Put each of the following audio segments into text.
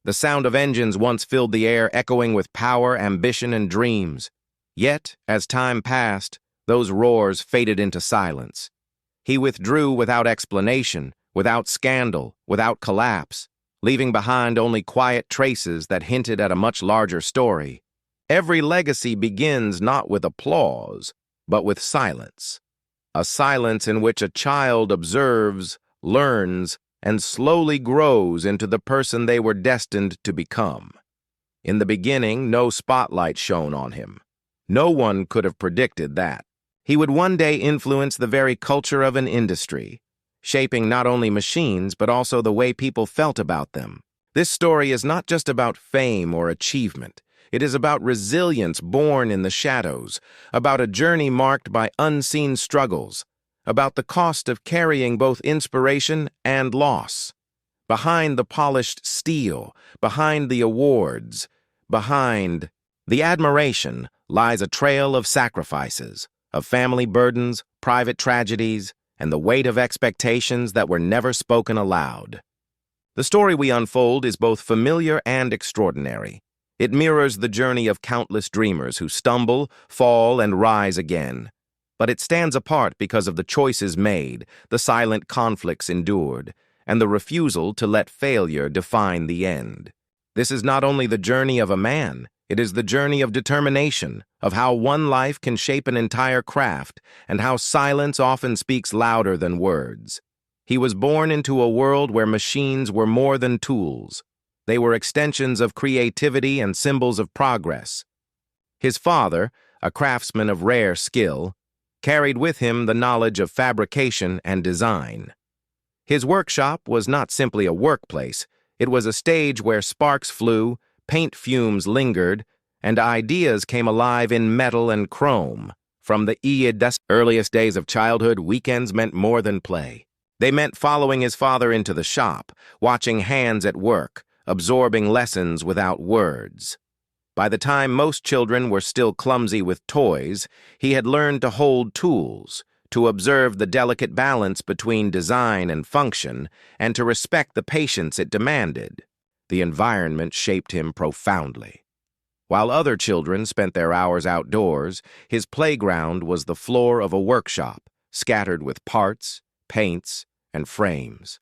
The sound of engines once filled the air, echoing with power, ambition, and dreams. Yet, as time passed, those roars faded into silence. He withdrew without explanation, without scandal, without collapse, leaving behind only quiet traces that hinted at a much larger story. Every legacy begins not with applause, but with silence. A silence in which a child observes, learns, and slowly grows into the person they were destined to become. In the beginning, no spotlight shone on him. No one could have predicted that. He would one day influence the very culture of an industry, shaping not only machines but also the way people felt about them. This story is not just about fame or achievement. It is about resilience born in the shadows, about a journey marked by unseen struggles, about the cost of carrying both inspiration and loss. Behind the polished steel, behind the awards, behind the admiration lies a trail of sacrifices, of family burdens, private tragedies, and the weight of expectations that were never spoken aloud. The story we unfold is both familiar and extraordinary. It mirrors the journey of countless dreamers who stumble, fall, and rise again. But it stands apart because of the choices made, the silent conflicts endured, and the refusal to let failure define the end. This is not only the journey of a man, it is the journey of determination, of how one life can shape an entire craft, and how silence often speaks louder than words. He was born into a world where machines were more than tools. They were extensions of creativity and symbols of progress. His father, a craftsman of rare skill, carried with him the knowledge of fabrication and design. His workshop was not simply a workplace, it was a stage where sparks flew, paint fumes lingered, and ideas came alive in metal and chrome. From the earliest days of childhood, weekends meant more than play. They meant following his father into the shop, watching hands at work, absorbing lessons without words. By the time most children were still clumsy with toys, he had learned to hold tools, to observe the delicate balance between design and function, and to respect the patience it demanded. The environment shaped him profoundly. While other children spent their hours outdoors, his playground was the floor of a workshop, scattered with parts, paints, and frames.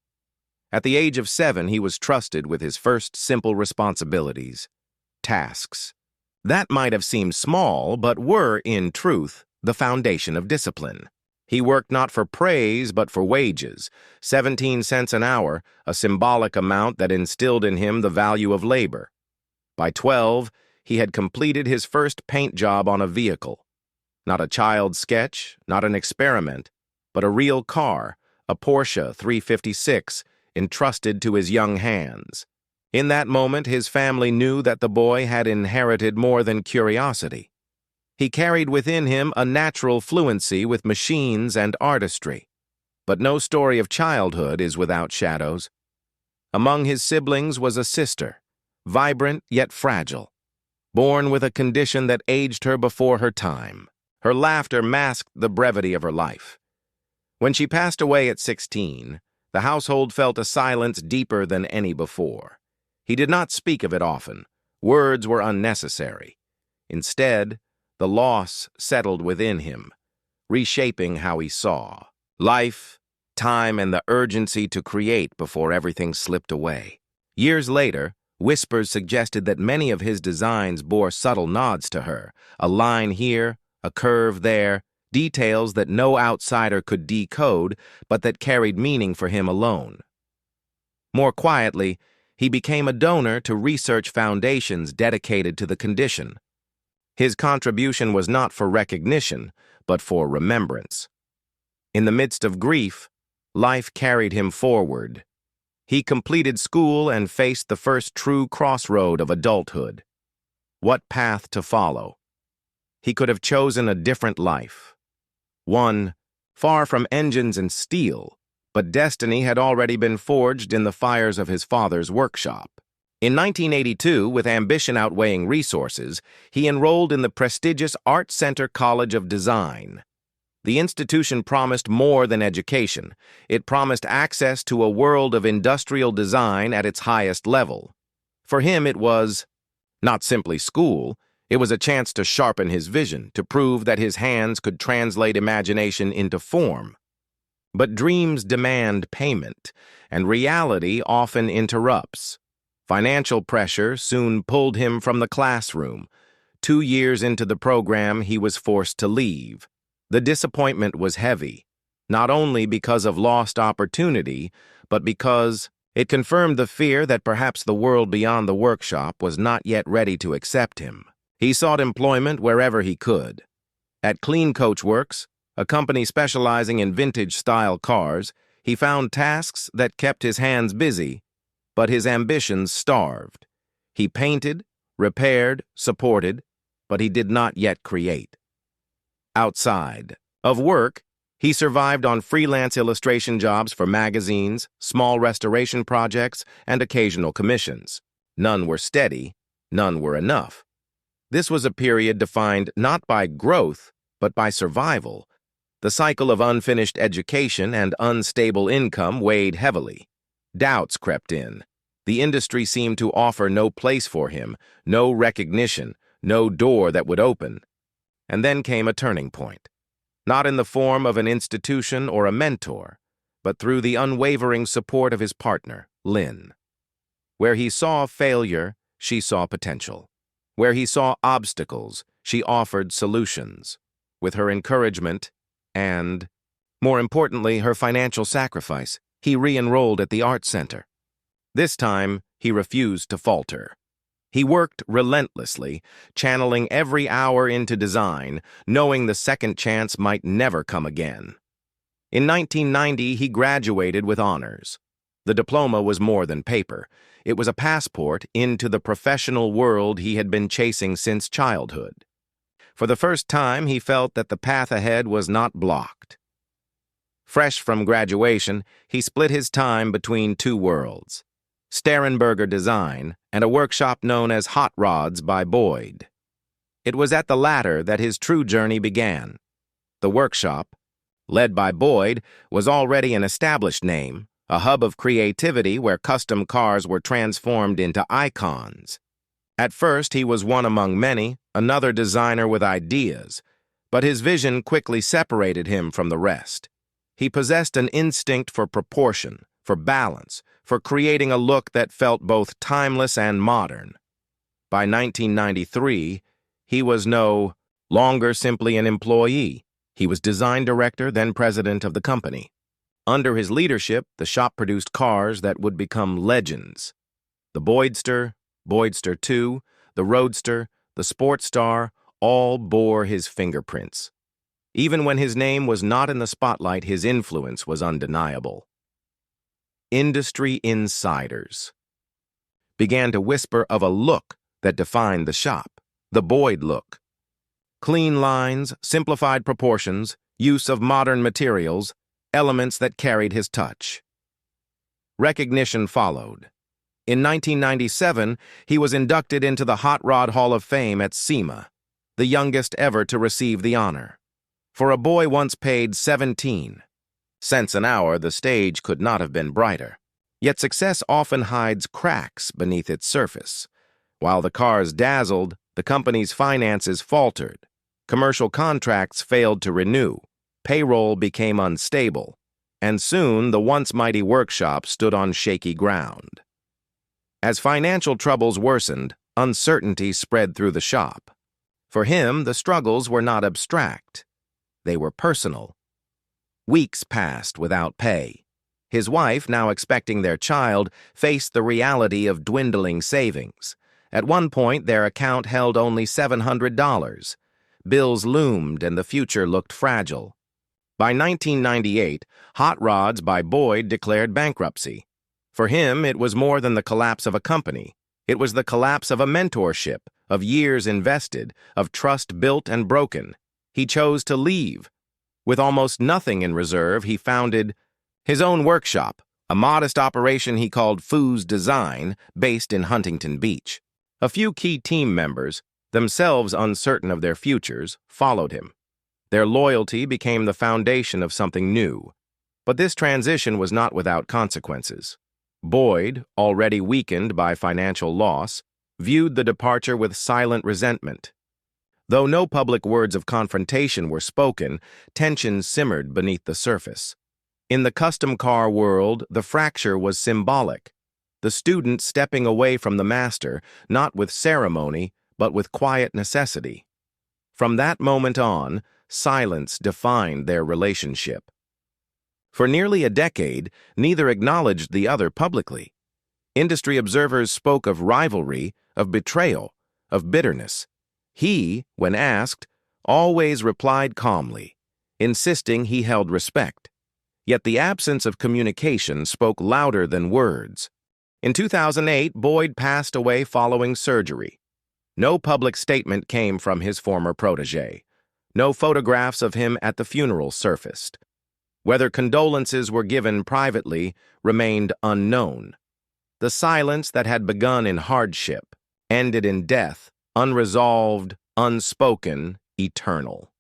At the age of 7, he was trusted with his first simple responsibilities, tasks. That might have seemed small, but were, in truth, the foundation of discipline. He worked not for praise, but for wages, 17 cents an hour, a symbolic amount that instilled in him the value of labor. By 12, he had completed his first paint job on a vehicle. Not a child's sketch, not an experiment, but a real car, a Porsche 356, entrusted to his young hands. In that moment, his family knew that the boy had inherited more than curiosity. He carried within him a natural fluency with machines and artistry. But no story of childhood is without shadows. Among his siblings was a sister, vibrant yet fragile, born with a condition that aged her before her time. Her laughter masked the brevity of her life. When she passed away at 16, the household felt a silence deeper than any before. He did not speak of it often. Words were unnecessary. Instead, the loss settled within him, reshaping how he saw life, time, and the urgency to create before everything slipped away. Years later, whispers suggested that many of his designs bore subtle nods to her, a line here, a curve there, details that no outsider could decode, but that carried meaning for him alone. More quietly, he became a donor to research foundations dedicated to the condition. His contribution was not for recognition, but for remembrance. In the midst of grief, life carried him forward. He completed school and faced the first true crossroad of adulthood. What path to follow? He could have chosen a different life. One far from engines and steel, but destiny had already been forged in the fires of his father's workshop. In 1982, with ambition outweighing resources, he enrolled in the prestigious Art Center College of Design. The institution promised more than education. It promised access to a world of industrial design at its highest level. For him, it was not simply school, it was a chance to sharpen his vision, to prove that his hands could translate imagination into form. But dreams demand payment, and reality often interrupts. Financial pressure soon pulled him from the classroom. 2 years into the program, he was forced to leave. The disappointment was heavy, not only because of lost opportunity, but because it confirmed the fear that perhaps the world beyond the workshop was not yet ready to accept him. He sought employment wherever he could. At Clean Coach Works, a company specializing in vintage-style cars, he found tasks that kept his hands busy, but his ambitions starved. He painted, repaired, supported, but he did not yet create. Outside of work, he survived on freelance illustration jobs for magazines, small restoration projects, and occasional commissions. None were steady, none were enough. This was a period defined not by growth, but by survival. The cycle of unfinished education and unstable income weighed heavily. Doubts crept in. The industry seemed to offer no place for him, no recognition, no door that would open. And then came a turning point. Not in the form of an institution or a mentor, but through the unwavering support of his partner, Lynn. Where he saw failure, she saw potential. Where he saw obstacles, she offered solutions. With her encouragement and, more importantly, her financial sacrifice, he re-enrolled at the Art Center. This time, he refused to falter. He worked relentlessly, channeling every hour into design, knowing the second chance might never come again. In 1990, he graduated with honors. The diploma was more than paper. It was a passport into the professional world he had been chasing since childhood. For the first time, he felt that the path ahead was not blocked. Fresh from graduation, he split his time between two worlds: Sterenberger Design and a workshop known as Hot Rods by Boyd. It was at the latter that his true journey began. The workshop, led by Boyd, was already an established name, a hub of creativity where custom cars were transformed into icons. At first, he was one among many, another designer with ideas, but his vision quickly separated him from the rest. He possessed an instinct for proportion, for balance, for creating a look that felt both timeless and modern. By 1993, he was no longer simply an employee. He was design director, then president of the company. Under his leadership, the shop produced cars that would become legends. The Boydster, Boydster II, the Roadster, the Sportstar, all bore his fingerprints. Even when his name was not in the spotlight, his influence was undeniable. Industry insiders began to whisper of a look that defined the shop, the Boyd look. Clean lines, simplified proportions, use of modern materials, elements that carried his touch. Recognition followed. In 1997, he was inducted into the Hot Rod Hall of Fame at SEMA, the youngest ever to receive the honor. For a boy once paid 17 cents an hour, the stage could not have been brighter. Yet success often hides cracks beneath its surface. While the cars dazzled, the company's finances faltered. Commercial contracts failed to renew. Payroll became unstable. And soon, the once mighty workshop stood on shaky ground. As financial troubles worsened, uncertainty spread through the shop. For him, the struggles were not abstract. They were personal. Weeks passed without pay. His wife, now expecting their child, faced the reality of dwindling savings. At one point, their account held only $700. Bills loomed and the future looked fragile. By 1998, Hot Rods by Boyd declared bankruptcy. For him, it was more than the collapse of a company. It was the collapse of a mentorship, of years invested, of trust built and broken. He chose to leave. With almost nothing in reserve, he founded his own workshop, a modest operation he called Foose Design, based in Huntington Beach. A few key team members, themselves uncertain of their futures, followed him. Their loyalty became the foundation of something new. But this transition was not without consequences. Boyd, already weakened by financial loss, viewed the departure with silent resentment. Though no public words of confrontation were spoken, tension simmered beneath the surface. In the custom car world, the fracture was symbolic. The student stepping away from the master, not with ceremony, but with quiet necessity. From that moment on, silence defined their relationship. For nearly a decade, neither acknowledged the other publicly. Industry observers spoke of rivalry, of betrayal, of bitterness. He, when asked, always replied calmly, insisting he held respect. Yet the absence of communication spoke louder than words. In 2008, Boyd passed away following surgery. No public statement came from his former protege. No photographs of him at the funeral surfaced. Whether condolences were given privately remained unknown. The silence that had begun in hardship ended in death, unresolved, unspoken, eternal.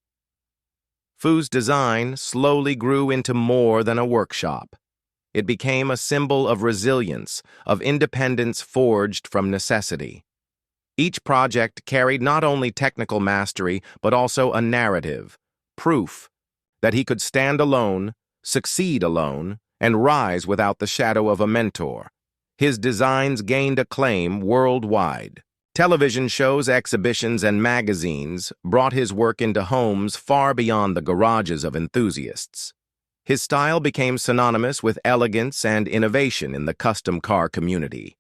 Foose's design slowly grew into more than a workshop. It became a symbol of resilience, of independence forged from necessity. Each project carried not only technical mastery, but also a narrative, proof that he could stand alone, succeed alone, and rise without the shadow of a mentor. His designs gained acclaim worldwide. Television shows, exhibitions, and magazines brought his work into homes far beyond the garages of enthusiasts. His style became synonymous with elegance and innovation in the custom car community.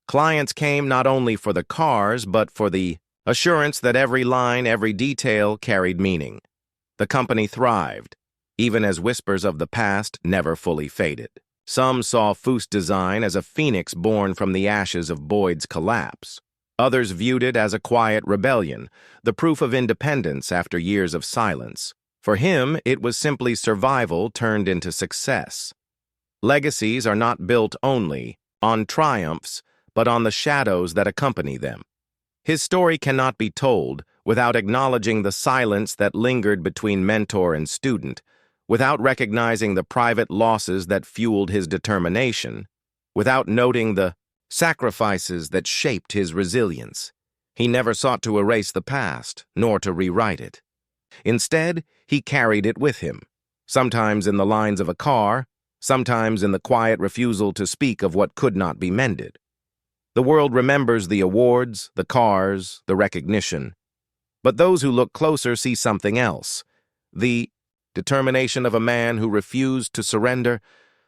Clients came not only for the cars, but for the assurance that every line, every detail carried meaning. The company thrived, even as whispers of the past never fully faded. Some saw Foose's design as a phoenix born from the ashes of Boyd's collapse. Others viewed it as a quiet rebellion, the proof of independence after years of silence. For him, it was simply survival turned into success. Legacies are not built only on triumphs, but on the shadows that accompany them. His story cannot be told without acknowledging the silence that lingered between mentor and student, without recognizing the private losses that fueled his determination, without noting the sacrifices that shaped his resilience. He never sought to erase the past, nor to rewrite it. Instead, he carried it with him, sometimes in the lines of a car, sometimes in the quiet refusal to speak of what could not be mended. The world remembers the awards, the cars, the recognition. But those who look closer see something else. The determination of a man who refused to surrender,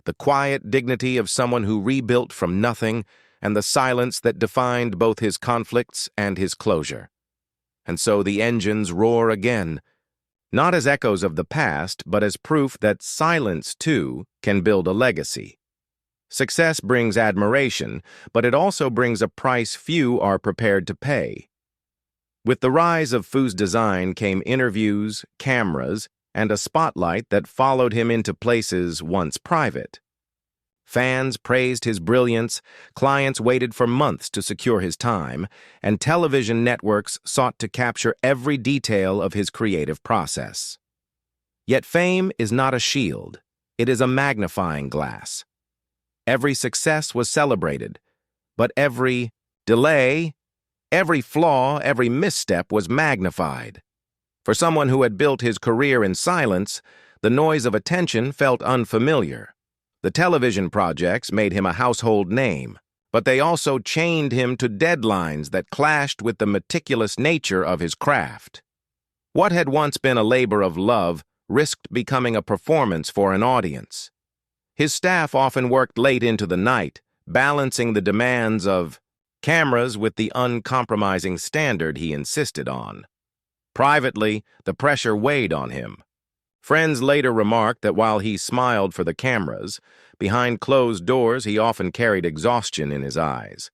the quiet dignity of someone who rebuilt from nothing, and the silence that defined both his conflicts and his closure. And so the engines roar again, not as echoes of the past, but as proof that silence, too, can build a legacy. Success brings admiration, but it also brings a price few are prepared to pay. With the rise of Foose's design came interviews, cameras, and a spotlight that followed him into places once private. Fans praised his brilliance, clients waited for months to secure his time, and television networks sought to capture every detail of his creative process. Yet fame is not a shield, it is a magnifying glass. Every success was celebrated, but every delay, every flaw, every misstep was magnified. For someone who had built his career in silence, the noise of attention felt unfamiliar. The television projects made him a household name, but they also chained him to deadlines that clashed with the meticulous nature of his craft. What had once been a labor of love risked becoming a performance for an audience. His staff often worked late into the night, balancing the demands of cameras with the uncompromising standard he insisted on. Privately, the pressure weighed on him. Friends later remarked that while he smiled for the cameras, behind closed doors he often carried exhaustion in his eyes.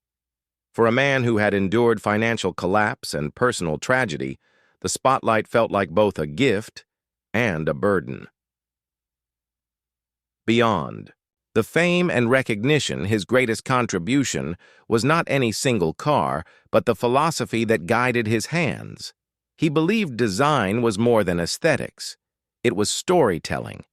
For a man who had endured financial collapse and personal tragedy, the spotlight felt like both a gift and a burden. Beyond the fame and recognition, his greatest contribution was not any single car, but the philosophy that guided his hands. He believed design was more than aesthetics. It was storytelling.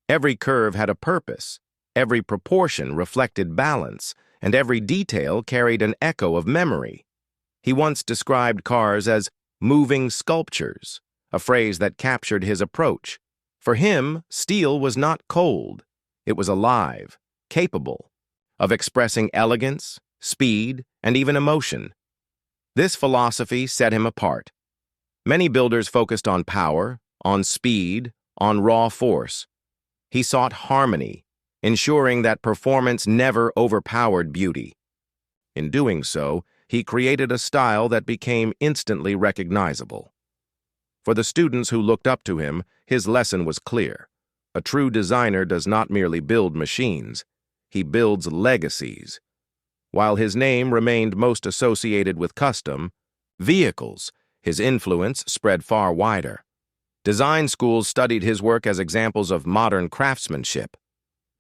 Every curve had a purpose, Every proportion reflected balance, and every detail carried an echo of memory. He once described cars as moving sculptures, a phrase that captured his approach. For him, steel was not cold. It was alive, capable of expressing elegance, speed, and even emotion. This philosophy set him apart. Many builders focused on power, on speed, on raw force. He sought harmony, ensuring that performance never overpowered beauty. In doing so, he created a style that became instantly recognizable. For the students who looked up to him, his lesson was clear. A true designer does not merely build machines, he builds legacies. While his name remained most associated with custom vehicles, his influence spread far wider. Design schools studied his work as examples of modern craftsmanship.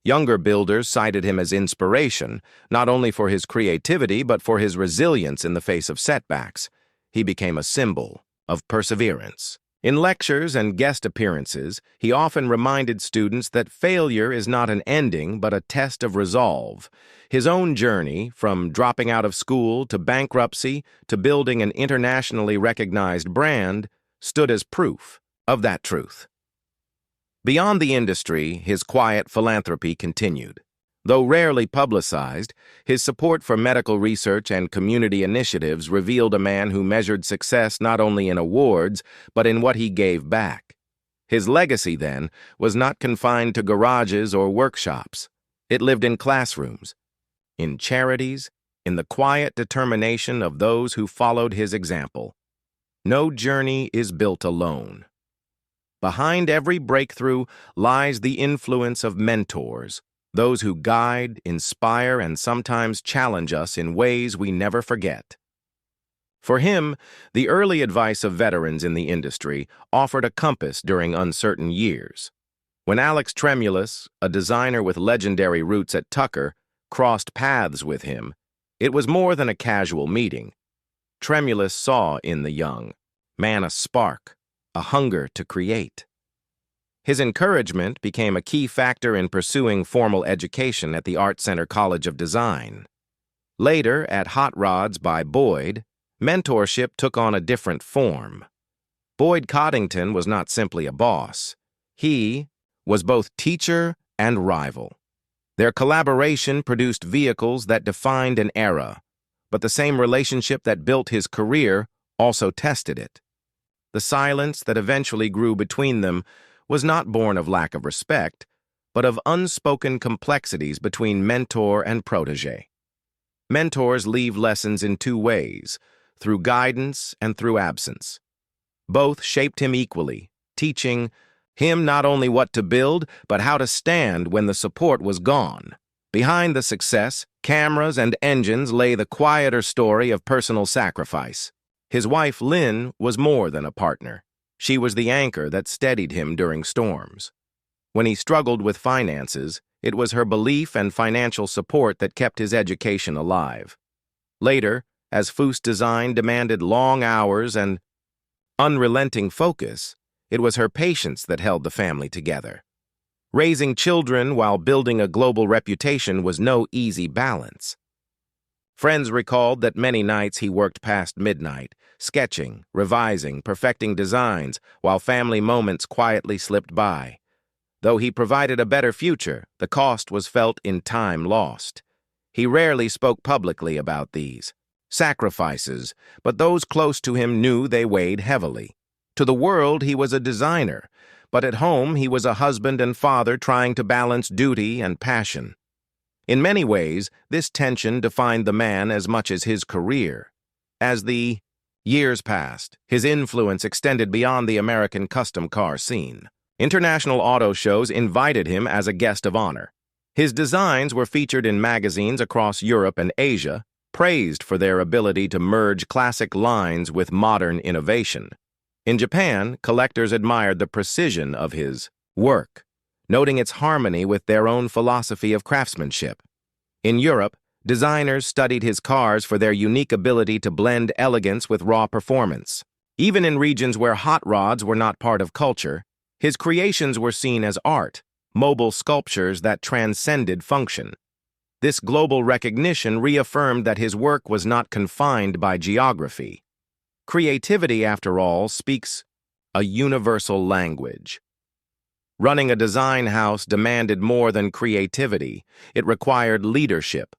Younger builders cited him as inspiration, not only for his creativity but for his resilience in the face of setbacks. He became a symbol of perseverance. In lectures and guest appearances, he often reminded students that failure is not an ending but a test of resolve. His own journey, from dropping out of school to bankruptcy to building an internationally recognized brand, stood as proof of that truth. Beyond the industry, his quiet philanthropy continued. Though rarely publicized, his support for medical research and community initiatives revealed a man who measured success not only in awards, but in what he gave back. His legacy, then, was not confined to garages or workshops. It lived in classrooms, in charities, in the quiet determination of those who followed his example. No journey is built alone. Behind every breakthrough lies the influence of mentors, those who guide, inspire, and sometimes challenge us in ways we never forget. For him, the early advice of veterans in the industry offered a compass during uncertain years. When Alex Tremulous, a designer with legendary roots at Tucker, crossed paths with him, it was more than a casual meeting. Tremulous saw in the young man a spark, a hunger to create. His encouragement became a key factor in pursuing formal education at the Art Center College of Design. Later, at Hot Rods by Boyd, mentorship took on a different form. Boyd Coddington was not simply a boss. He was both teacher and rival. Their collaboration produced vehicles that defined an era, but the same relationship that built his career also tested it. The silence that eventually grew between them was not born of lack of respect, but of unspoken complexities between mentor and protege. Mentors leave lessons in two ways, through guidance and through absence. Both shaped him equally, teaching him not only what to build, but how to stand when the support was gone. Behind the success, cameras and engines lay the quieter story of personal sacrifice. His wife, Lynn, was more than a partner. She was the anchor that steadied him during storms. When he struggled with finances, it was her belief and financial support that kept his education alive. Later, as Foose design demanded long hours and unrelenting focus, it was her patience that held the family together. Raising children while building a global reputation was no easy balance. Friends recalled that many nights he worked past midnight, sketching, revising, perfecting designs, while family moments quietly slipped by. Though he provided a better future, the cost was felt in time lost. He rarely spoke publicly about these sacrifices, but those close to him knew they weighed heavily. To the world, he was a designer, but at home he was a husband and father trying to balance duty and passion. In many ways, this tension defined the man as much as his career. As the years passed, his influence extended beyond the American custom car scene. International auto shows invited him as a guest of honor. His designs were featured in magazines across Europe and Asia, praised for their ability to merge classic lines with modern innovation. In Japan, collectors admired the precision of his work, noting its harmony with their own philosophy of craftsmanship. In Europe, designers studied his cars for their unique ability to blend elegance with raw performance. Even in regions where hot rods were not part of culture, his creations were seen as art, mobile sculptures that transcended function. This global recognition reaffirmed that his work was not confined by geography. Creativity, after all, speaks a universal language. Running a design house demanded more than creativity. It required leadership.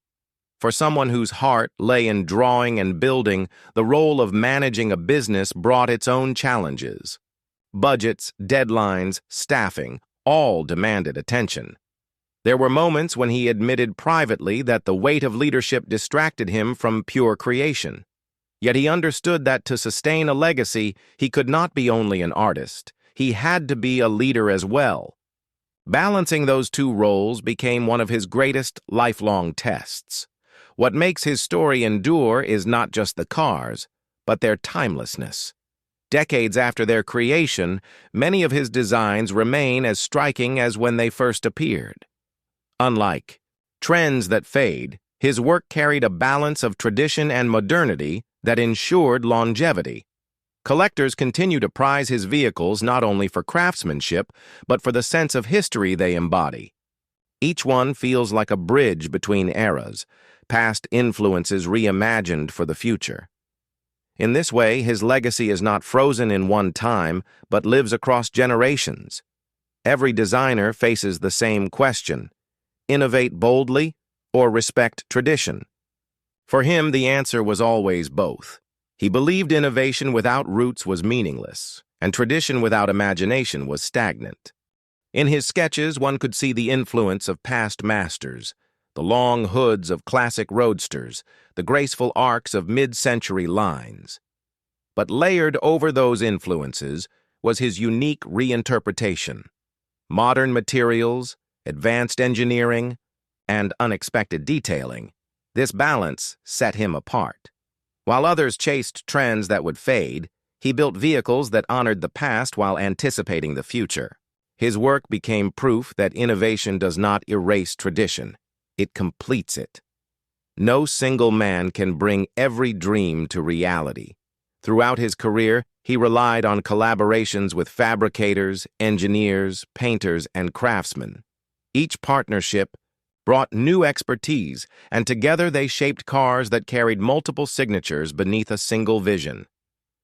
For someone whose heart lay in drawing and building, the role of managing a business brought its own challenges. Budgets, deadlines, staffing, all demanded attention. There were moments when he admitted privately that the weight of leadership distracted him from pure creation. Yet he understood that to sustain a legacy, he could not be only an artist. He had to be a leader as well. Balancing those two roles became one of his greatest lifelong tests. What makes his story endure is not just the cars, but their timelessness. Decades after their creation, many of his designs remain as striking as when they first appeared. Unlike trends that fade, his work carried a balance of tradition and modernity that ensured longevity. Collectors continue to prize his vehicles not only for craftsmanship, but for the sense of history they embody. Each one feels like a bridge between eras, past influences reimagined for the future. In this way, his legacy is not frozen in one time, but lives across generations. Every designer faces the same question: innovate boldly or respect tradition? For him, the answer was always both. He believed innovation without roots was meaningless, and tradition without imagination was stagnant. In his sketches, one could see the influence of past masters: the long hoods of classic roadsters, the graceful arcs of mid-century lines. But layered over those influences was his unique reinterpretation: modern materials, advanced engineering, and unexpected detailing. This balance set him apart. While others chased trends that would fade, he built vehicles that honored the past while anticipating the future. His work became proof that innovation does not erase tradition. It completes it. No single man can bring every dream to reality. Throughout his career, he relied on collaborations with fabricators, engineers, painters, and craftsmen. Each partnership brought new expertise, and together they shaped cars that carried multiple signatures beneath a single vision.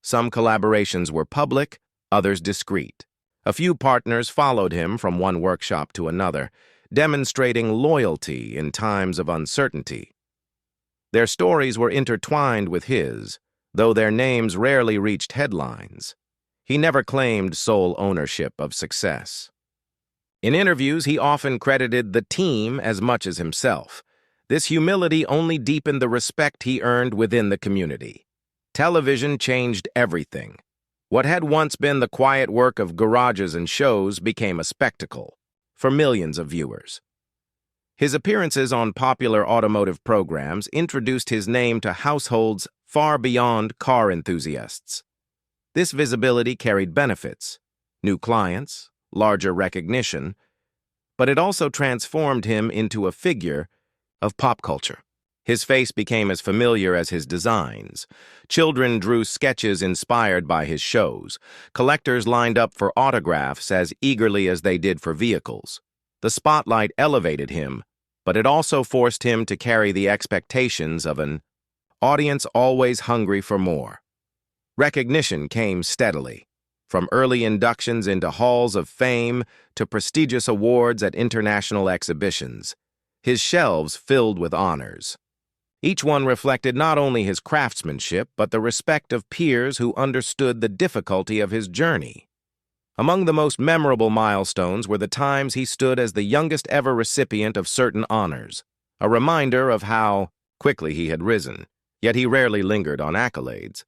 Some collaborations were public, others discreet. A few partners followed him from one workshop to another, demonstrating loyalty in times of uncertainty. Their stories were intertwined with his, though their names rarely reached headlines. He never claimed sole ownership of success. In interviews, he often credited the team as much as himself. This humility only deepened the respect he earned within the community. Television changed everything. What had once been the quiet work of garages and shows became a spectacle for millions of viewers. His appearances on popular automotive programs introduced his name to households far beyond car enthusiasts. This visibility carried benefits: new clients, larger recognition, but it also transformed him into a figure of pop culture. His face became as familiar as his designs. Children drew sketches inspired by his shows. Collectors lined up for autographs as eagerly as they did for vehicles. The spotlight elevated him, but it also forced him to carry the expectations of an audience always hungry for more. Recognition came steadily, from early inductions into halls of fame to prestigious awards at international exhibitions. His shelves filled with honors. Each one reflected not only his craftsmanship, but the respect of peers who understood the difficulty of his journey. Among the most memorable milestones were the times he stood as the youngest ever recipient of certain honors, a reminder of how quickly he had risen, yet he rarely lingered on accolades.